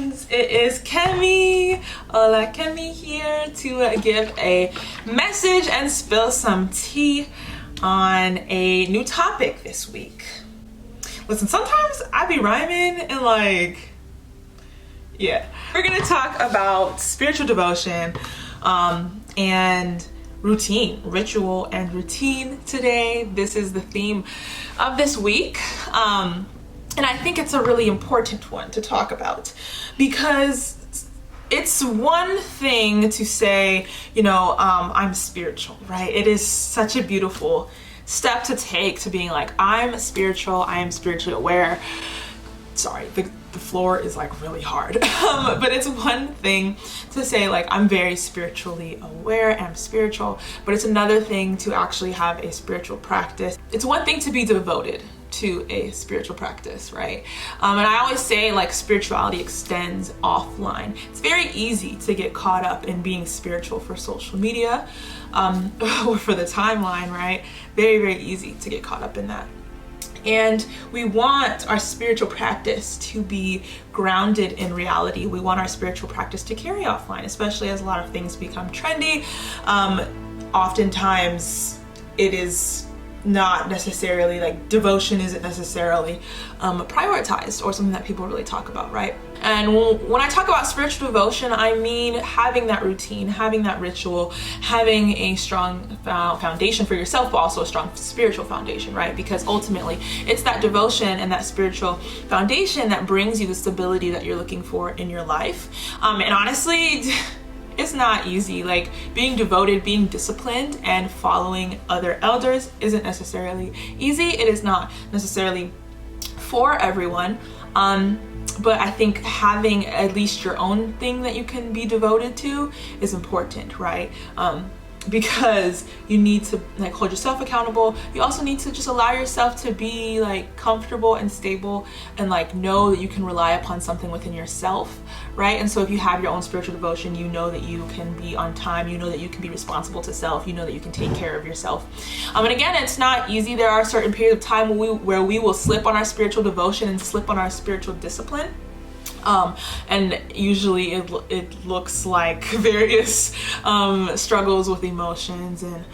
friends, it is Kemi. Hola, Kemi here to give a message and spill some tea on a new topic this week. Listen, sometimes I be rhyming and we're gonna talk about spiritual devotion and routine, ritual and routine today. This is the theme of this week. And I think it's a really important one to talk about because it's one thing to say, I'm spiritual, right? It is such a beautiful step to take to being like, I'm spiritual, I am spiritually aware. Sorry, the floor is really hard. But it's one thing to say I'm very spiritually aware and I'm spiritual, but it's another thing to actually have a spiritual practice. It's one thing to be devoted to a spiritual practice, right? And I always say spirituality extends offline. It's very easy to get caught up in being spiritual for social media or for the timeline, right? Very, very easy to get caught up in that. And we want our spiritual practice to be grounded in reality. We want our spiritual practice to carry offline, especially as a lot of things become trendy. Oftentimes it is not necessarily devotion isn't necessarily prioritized or something that people really talk about, right? And when I talk about spiritual devotion, I mean having that routine, having that ritual, having a strong foundation for yourself, but also a strong spiritual foundation, right? Because ultimately it's that devotion and that spiritual foundation that brings you the stability that you're looking for in your life. And honestly, it's not easy. Being devoted, being disciplined, and following other elders isn't necessarily easy. It is not necessarily for everyone. But I think having at least your own thing that you can be devoted to is important, right? Because you need to hold yourself accountable. You also need to just allow yourself to be comfortable and stable and know that you can rely upon something within yourself, right? And so if you have your own spiritual devotion, you know that you can be on time, you know that you can be responsible to self, you know that you can take care of yourself. And again, it's not easy. There are certain periods of time where we will slip on our spiritual devotion and slip on our spiritual discipline. And usually it looks like various struggles with emotions and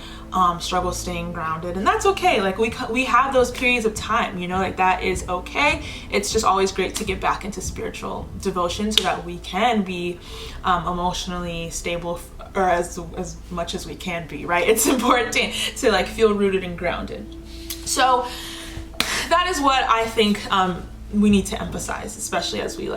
struggles staying grounded, and that's okay. We have those periods of time, that is okay. It's just always great to get back into spiritual devotion so that we can be emotionally stable, or as much as we can be, right? It's important to feel rooted and grounded. So that is what I think we need to emphasize, especially as we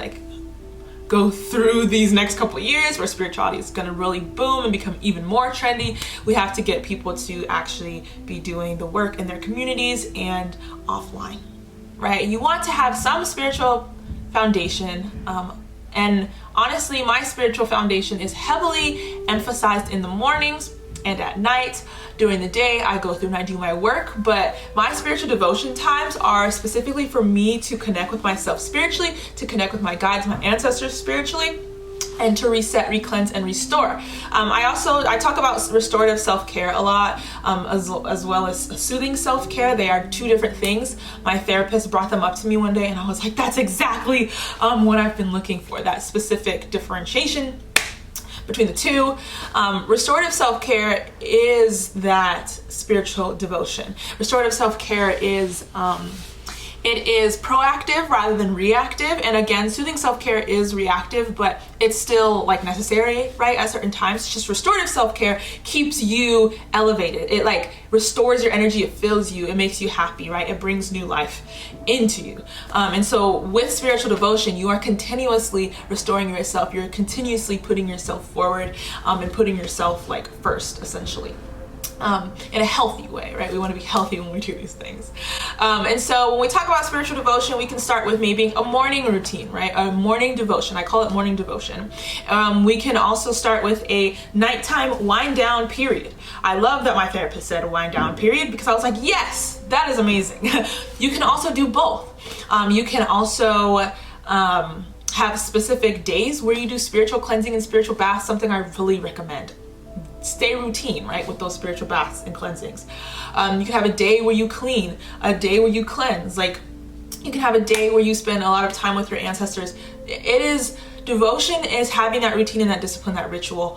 go through these next couple of years where spirituality is going to really boom and become even more trendy. We have to get people to actually be doing the work in their communities and offline, right? You want to have some spiritual foundation, and honestly, my spiritual foundation is heavily emphasized in the mornings and at night. During the day, I go through and I do my work, but my spiritual devotion times are specifically for me to connect with myself spiritually, to connect with my guides, my ancestors spiritually, and to reset, re-cleanse, and restore. I talk about restorative self-care a lot, as well as soothing self-care. They are two different things. My therapist brought them up to me one day and I was like, that's exactly what I've been looking for, that specific differentiation between the two. Restorative self-care is that spiritual devotion. Restorative self-care is it is proactive rather than reactive. And again, soothing self-care is reactive, but it's still necessary, right? At certain times. It's just restorative self-care keeps you elevated. It restores your energy. It fills you. It makes you happy, right? It brings new life into you. And so with spiritual devotion, you are continuously restoring yourself. You're continuously putting yourself forward, and putting yourself first, essentially. In a healthy way, right? We want to be healthy when we do these things. And so when we talk about spiritual devotion, we can start with maybe a morning routine, right? A morning devotion. I call it morning devotion. We can also start with a nighttime wind down period. I love that my therapist said a wind down period because I was like, yes, that is amazing. You can also do both. You can also have specific days where you do spiritual cleansing and spiritual baths, something I really recommend. Stay routine, right, with those spiritual baths and cleansings. You can have a day where you clean, a day where you cleanse. You can have a day where you spend a lot of time with your ancestors. It is Devotion is having that routine and that discipline, that ritual,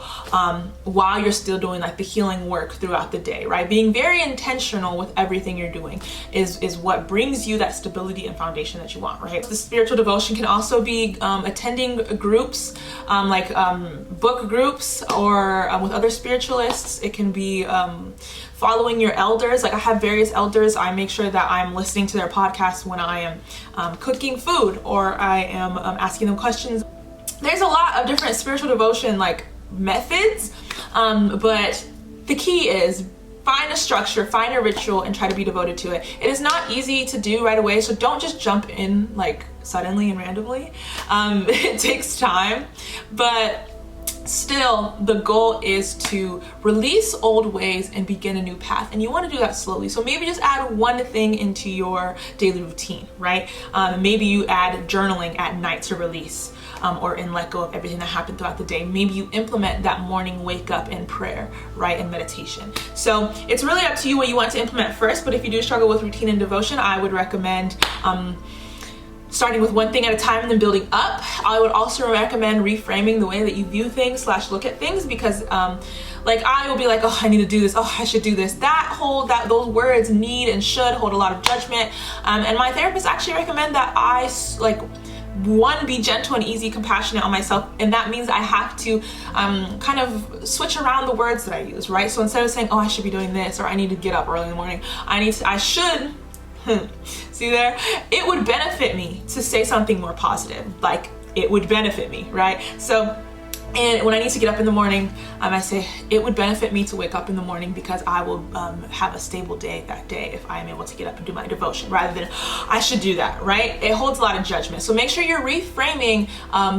while you're still doing like the healing work throughout the day, right? Being very intentional with everything you're doing is what brings you that stability and foundation that you want, right? The spiritual devotion can also be attending groups, book groups, or with other spiritualists. It can be following your elders. Like I have various elders. I make sure that I'm listening to their podcasts when I am cooking food, or I am asking them questions. There's a lot of different spiritual devotion like methods, but the key is find a structure, find a ritual, and try to be devoted to it. It is not easy to do right away, so don't just jump in like suddenly and randomly. It takes time, but still the goal is to release old ways and begin a new path, and you want to do that slowly. So maybe just add one thing into your daily routine, right? Maybe you add journaling at night to release, or and let go of everything that happened throughout the day. Maybe you implement that morning wake up in prayer, right, and meditation. So it's really up to you what you want to implement first, but if you do struggle with routine and devotion, I would recommend starting with one thing at a time and then building up. I would also recommend reframing the way that you view things / look at things, because like I will be like, oh, I need to do this, oh, I should do this. Those words need and should hold a lot of judgment. And my therapist actually recommend that I be gentle and easy, compassionate on myself, and that means I have to kind of switch around the words that I use, right? So instead of saying, oh, I should be doing this, or I need to get up early in the morning, I should see there, it would benefit me to say something more positive, like it would benefit me, right? So, and when I need to get up in the morning, I say it would benefit me to wake up in the morning because I will have a stable day that day if I am able to get up and do my devotion, rather than I should do that, right? It holds a lot of judgment. So make sure you're reframing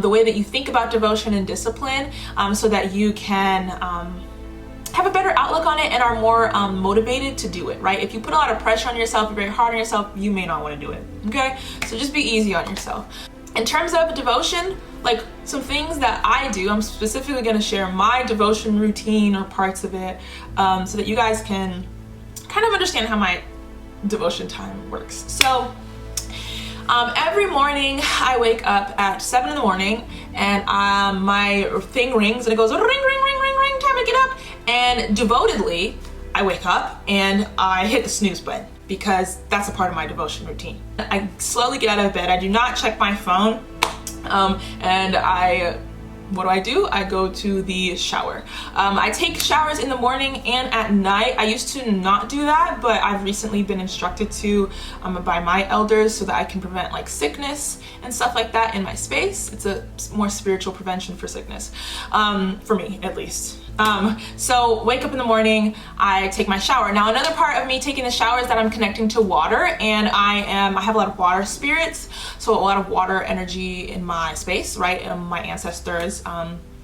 the way that you think about devotion and discipline, so that you can have a better outlook on it and are more motivated to do it, right? If you put a lot of pressure on yourself, you're very hard on yourself, you may not want to do it, okay? So just be easy on yourself. In terms of devotion, like some things that I do, I'm specifically going to share my devotion routine or parts of it, so that you guys can kind of understand how my devotion time works. So every morning I wake up at 7 in the morning, and my thing rings and it goes ring, ring, ring, ring, ring, time to get up. And devotedly, I wake up and I hit the snooze button, because that's a part of my devotion routine. I slowly get out of bed. I do not check my phone. And what do? I go to the shower. I take showers in the morning and at night. I used to not do that, but I've recently been instructed to by my elders, so that I can prevent like sickness and stuff like that in my space. It's a more spiritual prevention for sickness, for me at least. So wake up in the morning, I take my shower. Now another part of me taking the shower is that I'm connecting to water, and I have a lot of water spirits, so a lot of water energy in my space, right? My ancestors.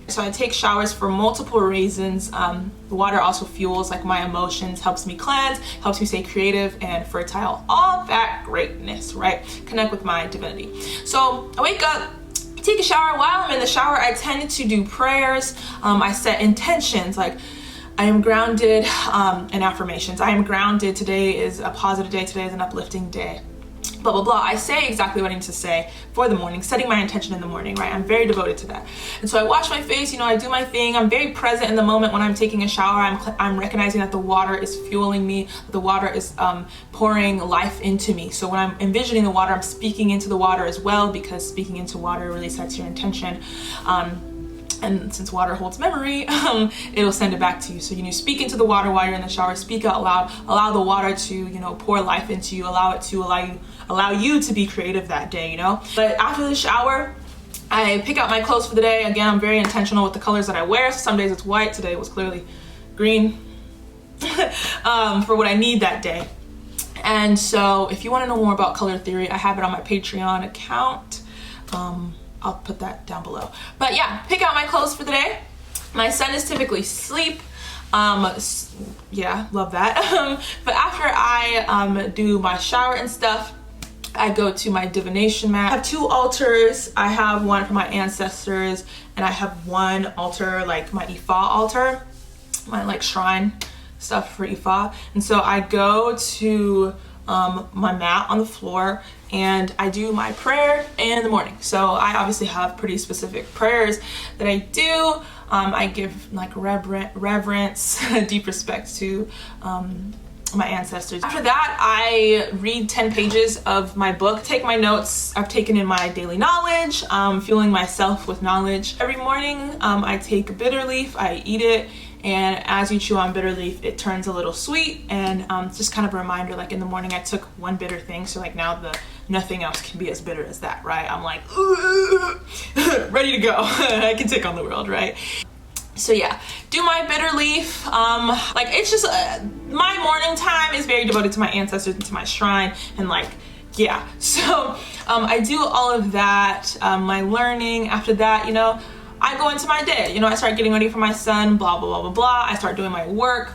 So I take showers for multiple reasons. The water also fuels like my emotions, helps me cleanse, helps me stay creative and fertile, all that greatness, right? Connect with my divinity. So I wake up, take a shower. While I'm in the shower, I tend to do prayers. I set intentions like I am grounded, and affirmations. I am grounded. Today is a positive day. Today is an uplifting day. Blah, blah, blah. I say exactly what I need to say for the morning, setting my intention in the morning, right? I'm very devoted to that. And so I wash my face, I do my thing. I'm very present in the moment when I'm taking a shower. I'm recognizing that the water is fueling me, that the water is pouring life into me. So when I'm envisioning the water, I'm speaking into the water as well, because speaking into water really sets your intention. And since water holds memory, it'll send it back to you. So you speak into the water while you're in the shower, speak out loud, allow the water to, pour life into you, allow it to allow you to be creative that day, But after the shower, I pick out my clothes for the day. Again, I'm very intentional with the colors that I wear. So some days it's white, today it was clearly green, for what I need that day. And so if you want to know more about color theory, I have it on my Patreon account. I'll put that down below. But yeah, pick out my clothes for the day. My son is typically asleep. Yeah, love that. But after I do my shower and stuff, I go to my divination mat. I have 2 altars. I have one for my ancestors, and I have one altar, like my Ifa altar, my like shrine stuff for Ifa. And so I go to my mat on the floor, and I do my prayer in the morning. So I obviously have pretty specific prayers that I do. I give like reverence, deep respect to my ancestors. After that, I read 10 pages of my book, take my notes I've taken in my daily knowledge, fueling myself with knowledge. Every morning, I take a bitter leaf, I eat it, and as you chew on bitter leaf, it turns a little sweet, and it's just kind of a reminder, like in the morning I took one bitter thing, so like now nothing else can be as bitter as that, right? I'm like, ready to go. I can take on the world, right? So yeah, do my bitter leaf. Like it's just, my morning time is very devoted to my ancestors and to my shrine, and like, yeah. So I do all of that, my learning. After that, you know, I go into my day. You know, I start getting ready for my son, blah, blah, blah, blah, blah. I start doing my work.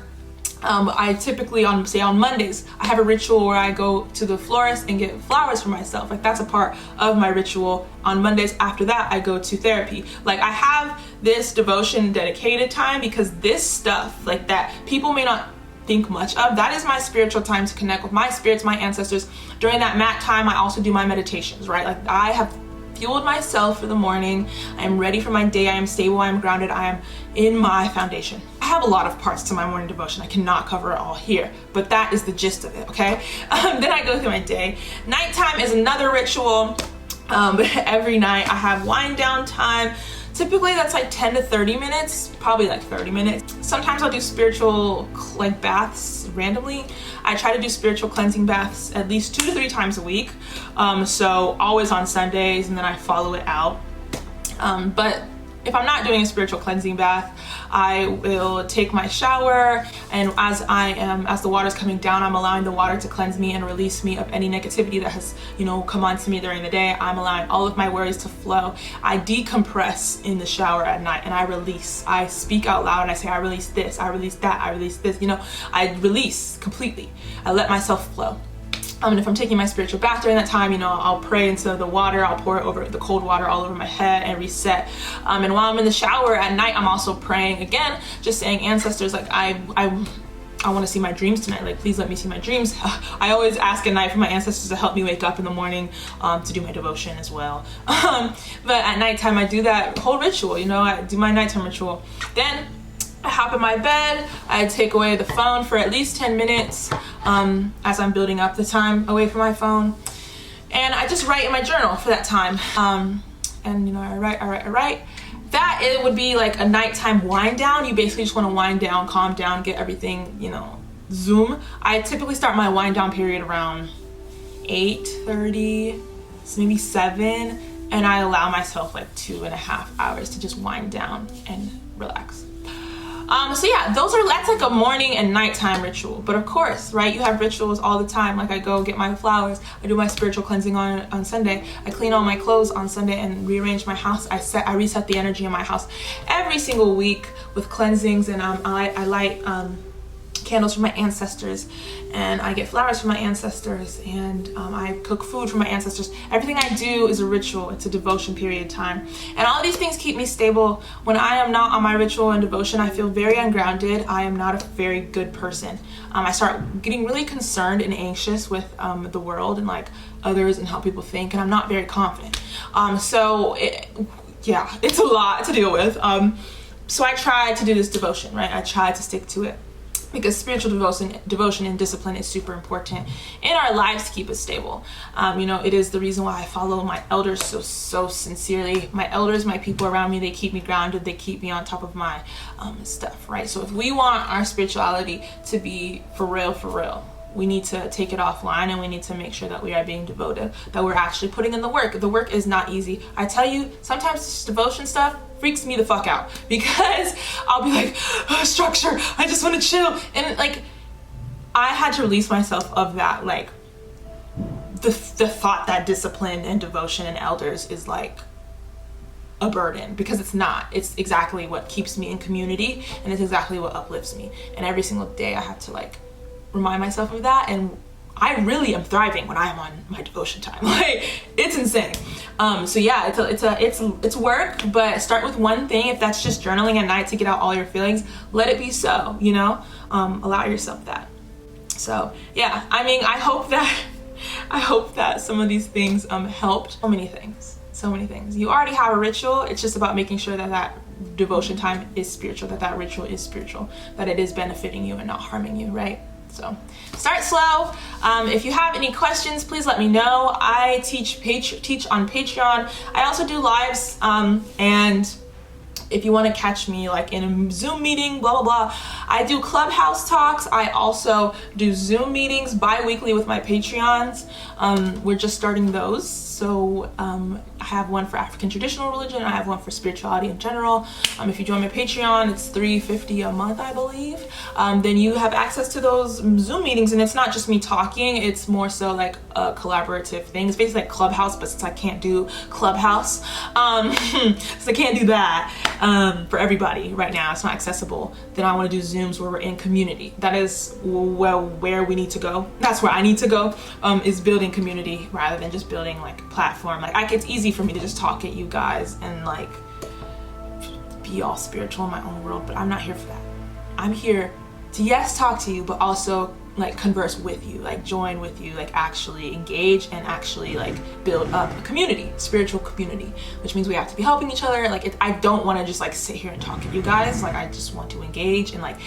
I typically, on Mondays, I have a ritual where I go to the florist and get flowers for myself. Like that's a part of my ritual on Mondays. After that, I go to therapy. Like I have this devotion dedicated time because this stuff like that people may not think much of, that is my spiritual time to connect with my spirits, my ancestors. During that mat time, I also do my meditations, right? Like I have fueled myself for the morning. I am ready for my day. I am stable. I am grounded. I am in my foundation. I have a lot of parts to my morning devotion. I cannot cover it all here, but that is the gist of it, okay? Then I go through my day. Nighttime is another ritual. Every night I have wind down time. Typically that's like 10 to 30 minutes, probably like 30 minutes. Sometimes I'll do spiritual like baths randomly. I try to do spiritual cleansing baths at least 2 to 3 times a week. So always on Sundays, and then I follow it out. But if I'm not doing a spiritual cleansing bath, I will take my shower, and as the water's coming down, I'm allowing the water to cleanse me and release me of any negativity that has, you know, come onto me during the day. I'm allowing all of my worries to flow. I decompress in the shower at night, and I release. I speak out loud and I say, I release this, I release that, I release this, you know, I release completely. I let myself flow. And if I'm taking my spiritual bath during that time, you know, I'll pray into the water. I'll pour it over the cold water all over my head and reset. And while I'm in the shower at night, I'm also praying again, just saying, ancestors, like I want to see my dreams tonight. Like, please let me see my dreams. I always ask at night for my ancestors to help me wake up in the morning to do my devotion as well. But at nighttime, I do that whole ritual. You know, I do my nighttime ritual. Then I hop in my bed, I take away the phone for at least 10 minutes as I'm building up the time away from my phone. And I just write in my journal for that time. And you know, I write. That it would be like a nighttime wind down. You basically just want to wind down, calm down, get everything, you know, zoom. I typically start my wind down period around 8:30, maybe 7, and I allow myself like 2.5 hours to just wind down and relax. So yeah, that's like a morning and nighttime ritual. But of course, right, you have rituals all the time. Like I go get my flowers, I do my spiritual cleansing on Sunday, I clean all my clothes on Sunday and rearrange my house. I reset the energy in my house every single week with cleansings, and I light candles for my ancestors, and I get flowers for my ancestors, and I cook food for my ancestors. Everything I do is a ritual. It's a devotion period time, and all of these things keep me stable. When I am not on my ritual and devotion, I feel very ungrounded. I am not a very good person. I start getting really concerned and anxious with the world and like others and how people think, and I'm not very confident. It's a lot to deal with. So I try to do this devotion, right? I try to stick to it, because spiritual devotion and discipline is super important in our lives to keep us stable. You know, it is the reason why I follow my elders so sincerely. My elders, my people around me, they keep me grounded. They keep me on top of my stuff, right? So if we want our spirituality to be for real, we need to take it offline, and we need to make sure that we are being devoted, that we're actually putting in the work. The work is not easy. I tell you, sometimes this devotion stuff freaks me the fuck out, because I'll be like, structure, I just want to chill. And like, I had to release myself of that, like the thought that discipline and devotion and elders is like a burden, because it's not. It's exactly what keeps me in community, and it's exactly what uplifts me. And every single day I have to like remind myself of that, and I really am thriving when I am on my devotion time. Like, it's insane. So yeah, it's work, but start with one thing. If that's just journaling at night to get out all your feelings, let it be so, you know? Allow yourself that. So yeah, I mean, I hope that some of these things helped. So many things. You already have a ritual. It's just about making sure that that devotion time is spiritual, that ritual is spiritual, that it is benefiting you and not harming you, right? So start slow. If you have any questions, please let me know. I teach on Patreon. I also do lives, and if you want to catch me like in a Zoom meeting, blah, blah, blah. I do Clubhouse talks. I also do Zoom meetings bi-weekly with my Patreons. We're just starting those. So I have one for African traditional religion. I have one for spirituality in general. If you join my Patreon, it's $3.50 a month, I believe. Then you have access to those Zoom meetings, and it's not just me talking. It's more so like a collaborative thing. It's basically like Clubhouse, but since I can't do Clubhouse, so I can't do that for everybody right now. It's not accessible. Then I want to do Zooms where we're in community. That is where we need to go. That's where I need to go, is building community rather than just building like platform. Like it's easy for me to just talk at you guys and like be all spiritual in my own world, but I'm not here for that. I'm here to, yes, talk to you, but also like converse with you, like join with you, like actually engage and actually like build up a community, spiritual community, which means we have to be helping each other. Like I don't want to just like sit here and talk at you guys. Like I just want to engage and like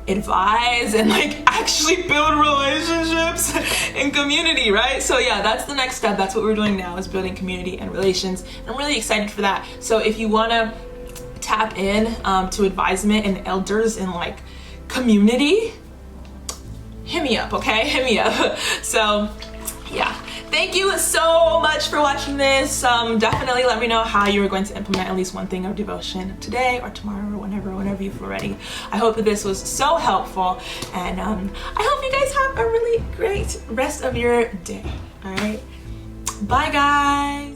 advise and like actually build relationships and community, right? So yeah, that's the next step. That's what we're doing now, is building community and relations. And I'm really excited for that. So if you want to tap in to advisement and elders in like community, hit me up, okay? Hit me up. So yeah, thank you so much for watching this. Definitely let me know how you are going to implement at least one thing of devotion today or tomorrow or whenever you feel ready. I hope that this was so helpful, and I hope you guys have a really great rest of your day. All right, bye guys.